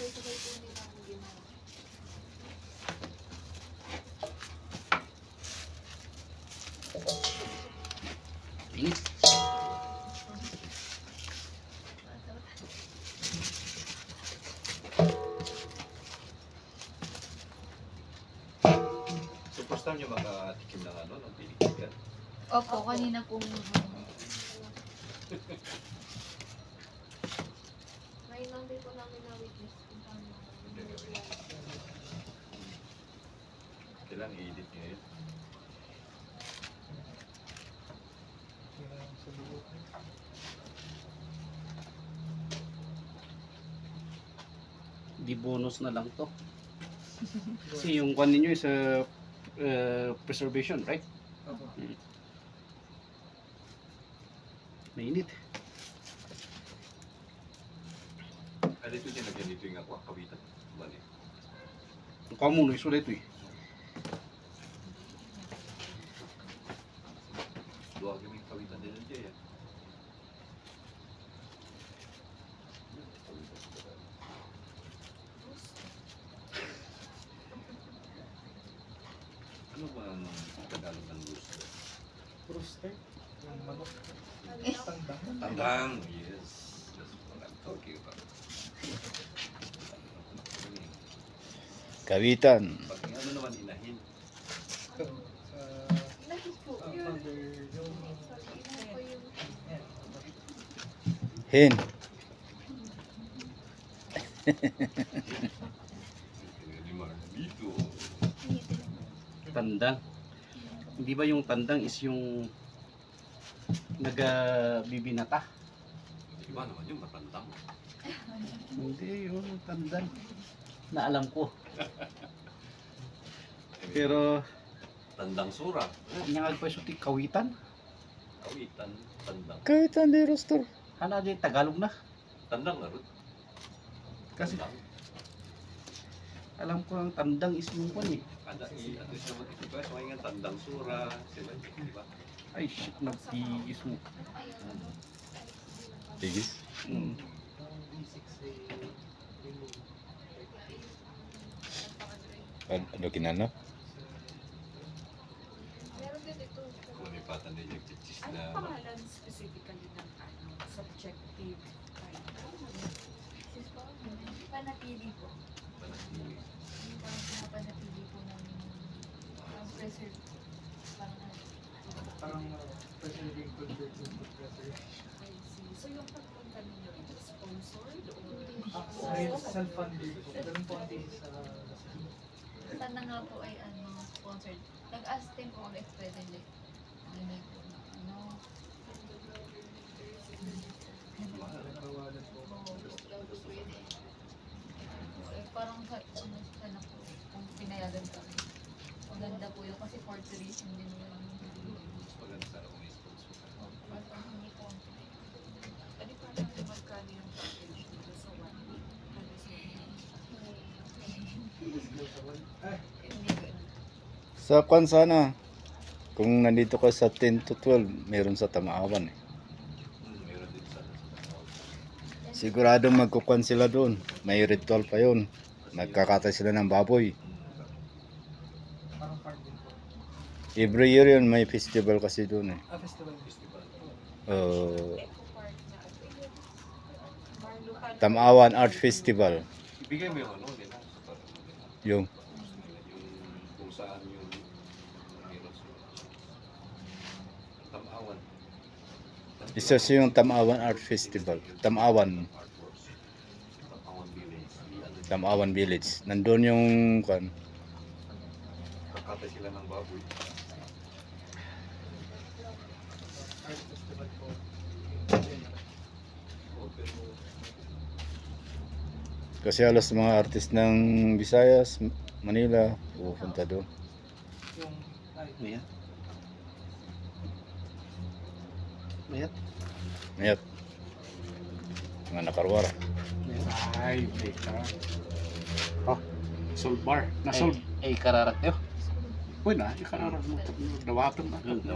sabay-sabay po nilang ginawa. Init. So first time nyo makatikim ng ano, ng pinikigan? Opo, kanina pong may number po namin na witness kung paano Kailangan i-edit nyo yun. Di bonus na lang to. Kasi yung kwan ninyo is preservation, right? Mainit. Ano ito din, nagyan dito yung ako, kawitan. Bali. Kuha mo, isulit ito eh. Luwag yung may kawitan din dyan yan. Ano ba ang Tagalog ng rooster? Rooster? Yung manok. Tandang. Tandang! Yes. That's what I'm talking about. Kawitan. Pag ano naman inahin. Nakit po. Under yung... Hen. Dito. Tandang. Hindi ba yung tandang is yung nagbibinata? Iba naman yung matandang. Hindi, yung tandang. Na alam ko. Pero, Tandang sura. nyangag pa yung kawitan. Kawitan. Tandang. Kawitan di rooster. Ano di Tagalog na? Tandang na rin. Kasi Tandang. alam ko ang tandang is yung kwan eh. Ada at least naman ito guys, may nga tandang sura. Sila, di ba? Ay shit, nagtigis mo. Tigis. Mm. Ano kinano? Meron din ito. Kung nipatan din yung chichis Ano na pangalan specifically ng ano, subjective type? Sis po, panatili po. panahuli. Yung parang pinapanatili po ng preserve. Parang preserving convert yung preserve. I see. So yung pagpunta ninyo, ito sponsored or? Self-funded po. Ganun po ang thesis sa Sana nga po ay sponsored. Nag-ask din po kami if pwede like, donate po na nagbawalan po. parang sana po kung pinayagan kami. Maganda po yun kasi for tourism din yun. Mas maganda sana kung may sponsor ka. Mas ang hindi po ang Ano pa lang magkano yung package dito sa 1 week? Ano hindi ko. Sa kwan sana. Kung nandito ka sa 10 to 12, meron sa Tamaawan eh. Meron din sana sa tao. Siguradong magkukwan sila doon. May ritual pa yun. Nagkakatay sila ng baboy. Parang farm din po. Every year yun, may festival kasi doon eh. Festival. Festival. Eco Park na Marlupan. Tamaawan Art Festival. Ibigay mo yung ano nila. Sa parang ano nila. Yung Yung kung saan yung meron sila. Tamawan. isa siya yung Tamaawan Art Festival. Tamaawan. Artworks. Tamawan Village. Ano, Tamaawan Village. Nandun yung kwan. kakatay sila ng baboy. Art festival po. Okay. Kasi halos mga artist ng Visayas, Manila, pupunta doon. Yung... Ay, Mayat. Mayat. Mayat. Mga nakarwara. Ay, teka. Oh, sold bar. Na sold. Ay, kararat yun. Uy na, ikararat mo. Dawatan na.